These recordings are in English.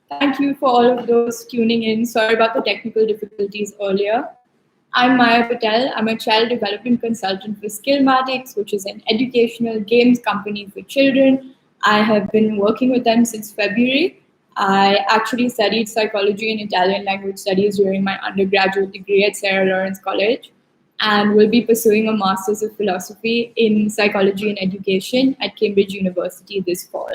Thank you for all of those tuning in. Sorry about the technical difficulties earlier. I'm Maya Patel. I'm a child development consultant for Skillmatics, which is an educational games company for children. I have been working with them since February. I actually studied psychology and Italian language studies during my undergraduate degree at Sarah Lawrence College and will be pursuing a master's of philosophy in psychology and education at Cambridge University this fall.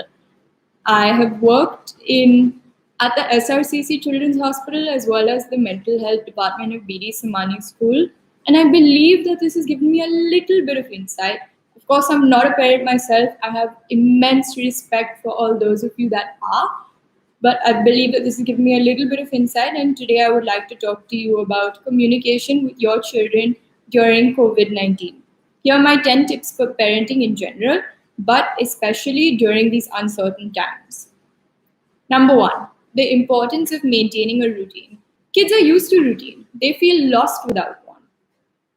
I have worked in at the SRCC Children's Hospital as well as the Mental Health Department of BD Samani School, and I believe that this has given me a little bit of insight. Of course, I'm not a parent myself. I have immense respect for all those of you that are, but I believe that this has given me a little bit of insight. And today I would like to talk to you about communication with your children during COVID 19. Here are my 10 tips for parenting in general, but especially during these uncertain times. Number one, the importance of maintaining a routine. Kids are used to routine, they feel lost without one.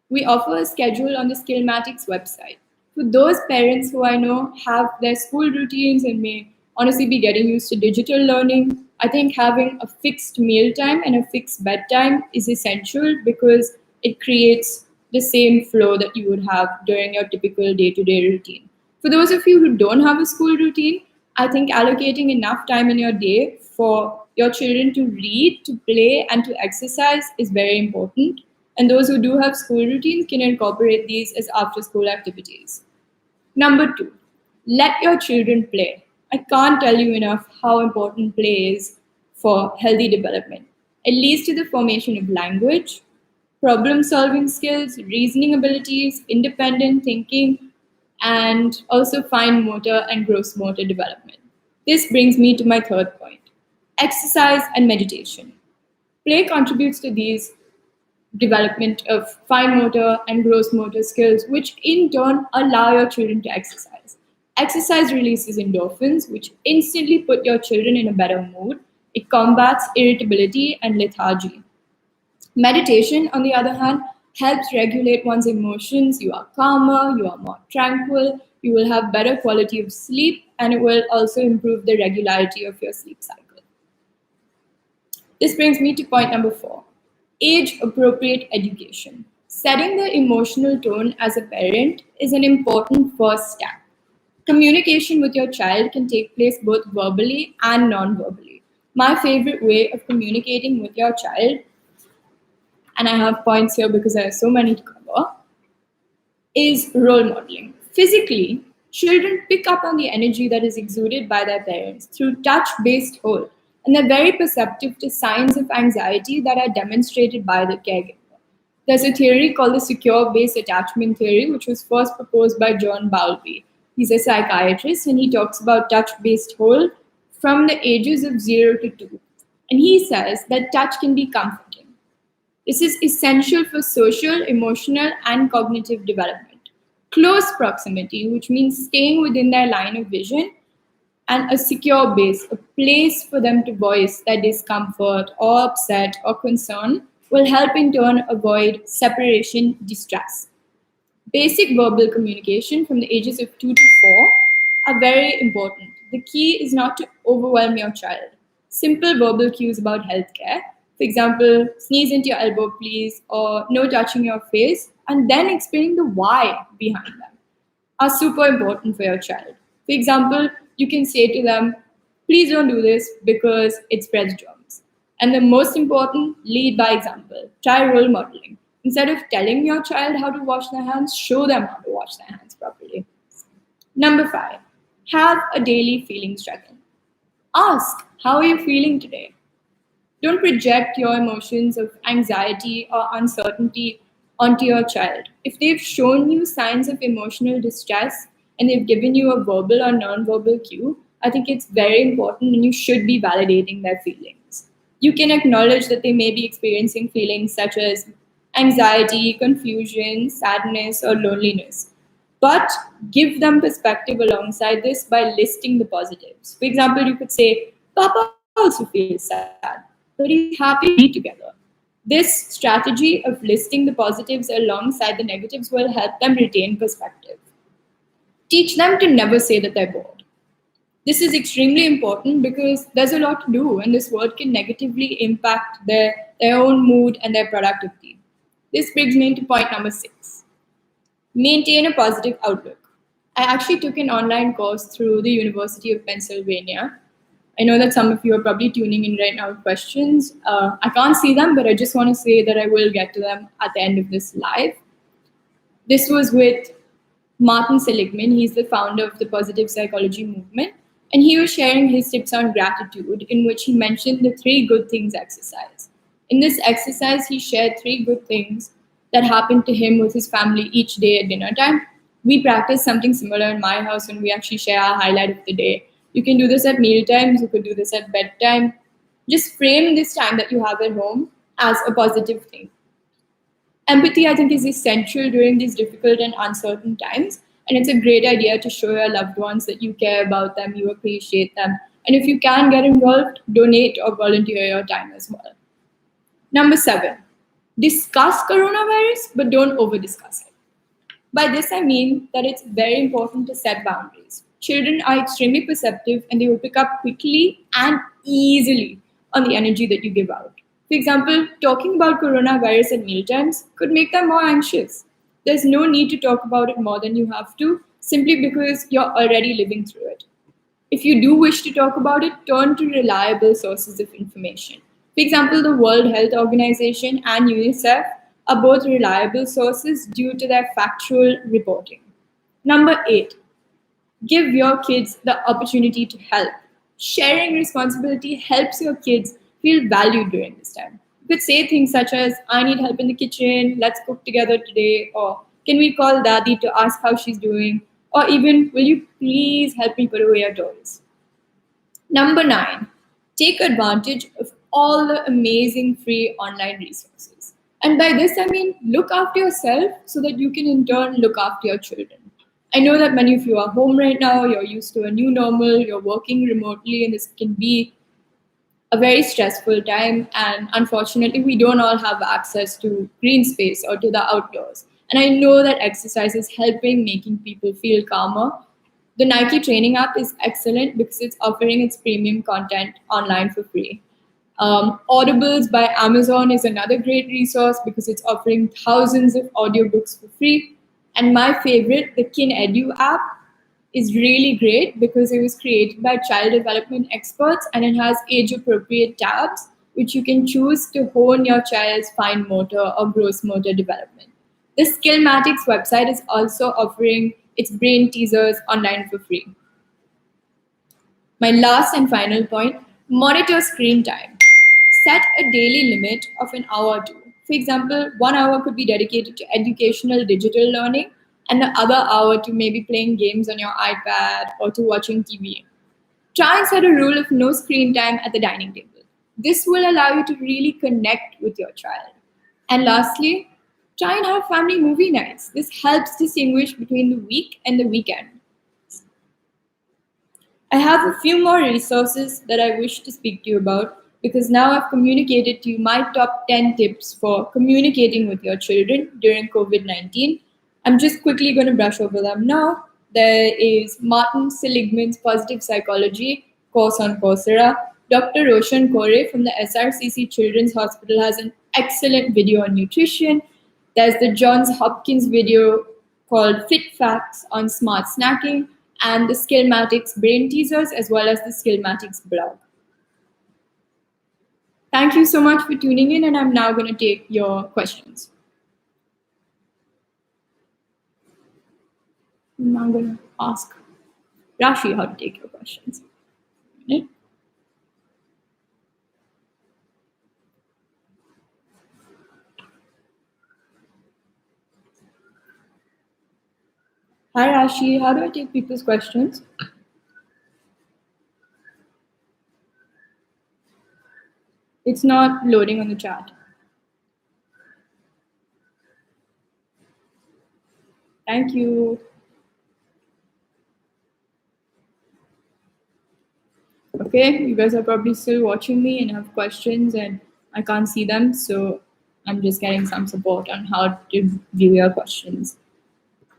We offer a schedule on the Skillmatics website. For those parents who I know have their school routines and may honestly be getting used to digital learning, I think having a fixed meal time and a fixed bedtime is essential because it creates the same flow that you would have during your typical day to day routine. For those of you who don't have a school routine, I think allocating enough time in your day for your children to read, to play, and to exercise is very important. And those who do have school routines can incorporate these as after school activities. Number two, let your children play. I can't tell you enough how important play is for healthy development. It leads to the formation of language, problem solving skills, reasoning abilities, independent thinking, and also fine motor and gross motor development. This brings me to my third point, exercise and meditation. Play contributes to these development of fine motor and gross motor skills, which in turn allow your children to exercise. Exercise releases endorphins, which instantly put your children in a better mood. It combats irritability and lethargy. Meditation, on the other hand, helps regulate one's emotions. You are calmer, you are more tranquil, you will have better quality of sleep, and it will also improve the regularity of your sleep cycle. This brings me to point number four, age appropriate education. Setting the emotional tone as a parent is an important first step. Communication with your child can take place both verbally and non verbally. My favorite way of communicating with your child, and I have points here because there are so many to cover, is role modeling. Physically, children pick up on the energy that is exuded by their parents through touch based hold, and they're very perceptive to signs of anxiety that are demonstrated by the caregiver. There's a theory called the secure base attachment theory, which was first proposed by John Bowlby. He's a psychiatrist and he talks about touch based hold from the ages of 0 to 2. And he says that touch can be comforting. This is essential for social, emotional, and cognitive development. Close proximity, which means staying within their line of vision, and a secure base, a place for them to voice their discomfort or upset or concern, will help in turn avoid separation distress. Basic verbal communication from the ages of 2 to 4 are very important. The key is not to overwhelm your child. Simple verbal cues about healthcare, for example, sneeze into your elbow, please, or no touching your face, and then explaining the why behind them, are super important for your child. For example, you can say to them, please don't do this because it spreads germs. And the most important, lead by example. Try role modeling. Instead of telling your child how to wash their hands, show them how to wash their hands properly. Number 5, have a daily feelings check-in. Ask, how are you feeling today? Don't project your emotions of anxiety or uncertainty onto your child. If they've shown you signs of emotional distress and they've given you a verbal or non-verbal cue, I think it's very important and you should be validating their feelings. You can acknowledge that they may be experiencing feelings such as anxiety, confusion, sadness, or loneliness. But give them perspective alongside this by listing the positives. For example, you could say, Papa also feels sad, but he's happy to be together. This strategy of listing the positives alongside the negatives will help them retain perspective. Teach them to never say that they're bored. This is extremely important because there's a lot to do and this world can negatively impact their own mood and their productivity. This brings me to point number 6. Maintain a positive outlook. I actually took an online course through the University of Pennsylvania. I know that some of you are probably tuning in right now with questions. I can't see them, but I just want to say that I will get to them at the end of this live. This was with Martin Seligman. He's the founder of the positive psychology movement. And he was sharing his tips on gratitude, in which he mentioned the 3 good things exercise. In this exercise, he shared 3 good things that happened to him with his family each day at dinner time. We practice something similar in my house when we actually share our highlight of the day. You can do this at meal times, you could do this at bedtime. Just frame this time that you have at home as a positive thing. Empathy, I think, is essential during these difficult and uncertain times. And it's a great idea to show your loved ones that you care about them, you appreciate them. And if you can get involved, donate or volunteer your time as well. Number 7, discuss coronavirus, but don't over discuss it. By this, I mean that it's very important to set boundaries. Children are extremely perceptive and they will pick up quickly and easily on the energy that you give out. For example, talking about coronavirus at mealtimes could make them more anxious. There's no need to talk about it more than you have to, simply because you're already living through it. If you do wish to talk about it, turn to reliable sources of information. For example, the World Health Organization and UNICEF are both reliable sources due to their factual reporting. Number 8, give your kids the opportunity to help. Sharing responsibility helps your kids feel valued during this time. You could say things such as, I need help in the kitchen, let's cook together today, or can we call Daddy to ask how she's doing, or even, will you please help me put away your toys? Number 9, take advantage of all the amazing free online resources. And by this, I mean, look after yourself so that you can in turn look after your children. I know that many of you are home right now, you're used to a new normal, you're working remotely, and this can be a very stressful time. And unfortunately, we don't all have access to green space or to the outdoors. And I know that exercise is helping making people feel calmer. The Nike training app is excellent because it's offering its premium content online for free. Audibles by Amazon is another great resource because it's offering thousands of audiobooks for free. And my favorite, the Kin Edu app, is really great because it was created by child development experts and it has age-appropriate tabs which you can choose to hone your child's fine motor or gross motor development. The Skillmatics website is also offering its brain teasers online for free. My last and final point, monitor screen time. Set a daily limit of an hour or 2. For example, 1 hour could be dedicated to educational digital learning and the other hour to maybe playing games on your iPad or to watching TV. Try and set a rule of no screen time at the dining table. This will allow you to really connect with your child. And lastly, try and have family movie nights. This helps distinguish between the week and the weekend. I have a few more resources that I wish to speak to you about because now I've communicated to you my top 10 tips for communicating with your children during COVID-19. I'm just quickly going to brush over them now. There is Martin Seligman's Positive Psychology course on Coursera. Dr. Roshan Kore from the SRCC Children's Hospital has an excellent video on nutrition. There's the Johns Hopkins video called Fit Facts on smart snacking and the Skillmatics brain teasers as well as the Skillmatics blog. Thank you so much for tuning in, and I'm now going to take your questions. I'm now going to ask Rashi how to take your questions. Okay. Hi Rashi, how do I take people's questions? It's not loading on the chat. Thank you. Okay, you guys are probably still watching me and have questions and I can't see them, so I'm just getting some support on how to view your questions.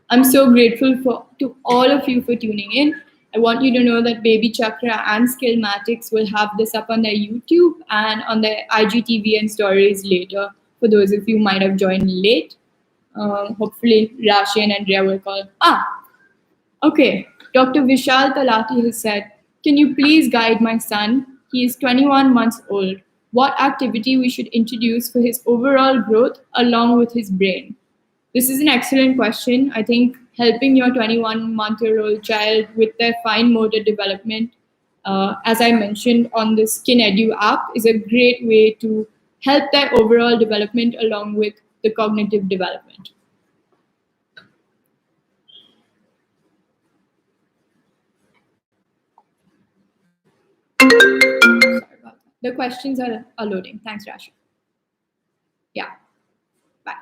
I'm so grateful to all of you for tuning in. I want you to know that Baby Chakra and Skillmatics will have this up on their YouTube and on their IGTV and stories later for those of you who might have joined late. Hopefully, Rashi and Andrea will call. Okay. Dr. Vishal Talati has said, can you please guide my son? He is 21 months old. What activity we should introduce for his overall growth along with his brain? This is an excellent question. I think helping your 21-month-old child with their fine motor development, as I mentioned on the Skin Edu app, is a great way to help their overall development along with the cognitive development. Sorry about that. The questions are loading. Thanks, Rashi. Yeah. Bye.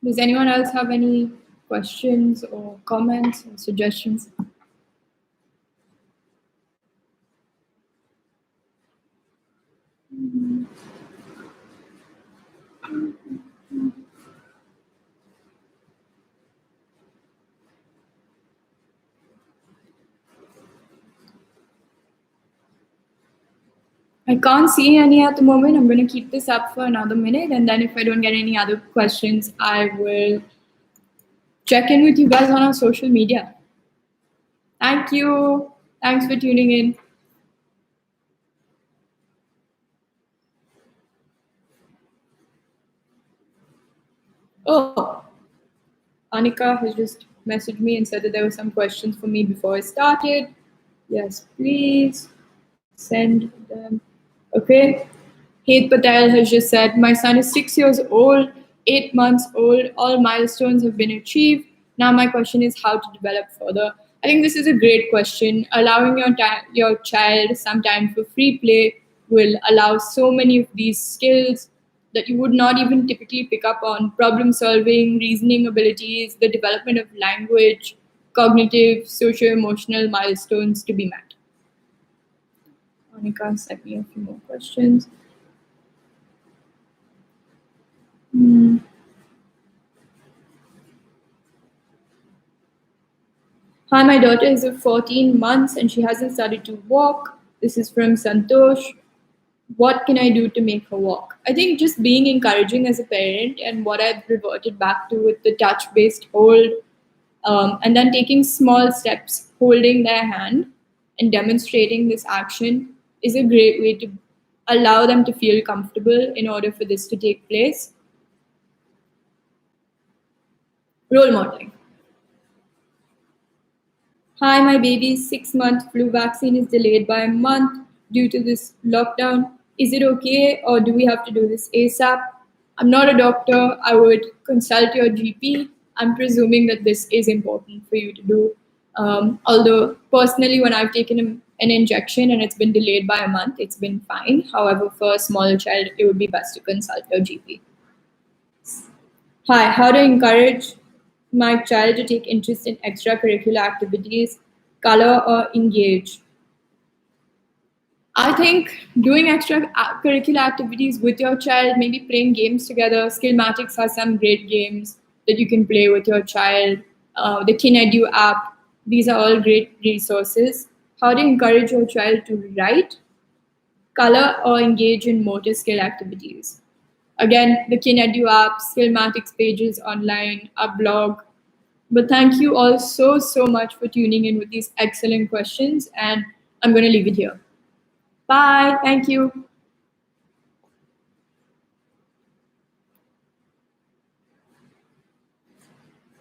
Does anyone else have any questions or comments or suggestions? I can't see any at the moment. I'm going to keep this up for another minute, and then if I don't get any other questions, I will check in with you guys on our social media. Thank you. Thanks for tuning in. Oh, Anika has just messaged me and said that there were some questions for me before I started. Yes, please send them. Okay. Heath Patel has just said, my son is 6 years old, 8 months old, all milestones have been achieved. Now my question is how to develop further. I think this is a great question. Allowing your child some time for free play will allow so many of these skills that you would not even typically pick up on: problem solving, reasoning abilities, the development of language, cognitive, socio-emotional milestones to be met. Monica sent me a few more questions. Hi, my daughter is of 14 months and she hasn't started to walk. This is from Santosh. What can I do to make her walk? I think just being encouraging as a parent, and what I've reverted back to with the touch-based hold, and then taking small steps, holding their hand and demonstrating this action is a great way to allow them to feel comfortable in order for this to take place. Role modeling. Hi, my baby's 6-month flu vaccine is delayed by a month due to this lockdown. Is it okay, or do we have to do this ASAP? I'm not a doctor. I would consult your GP. I'm presuming that this is important for you to do. Although personally, when I've taken an injection and it's been delayed by a month, it's been fine. However, for a smaller child, it would be best to consult your GP. Hi, how to encourage my child to take interest in extracurricular activities, color or engage? I think doing extracurricular activities with your child, maybe playing games together. Skillmatics has some great games that you can play with your child. The KinEdu app, these are all great resources. How to encourage your child to write, color, or engage in motor skill activities? Again, the KinEdu app, Skillmatics pages online, our blog. But thank you all so much for tuning in with these excellent questions, and I'm going to leave it here. Bye. Thank you.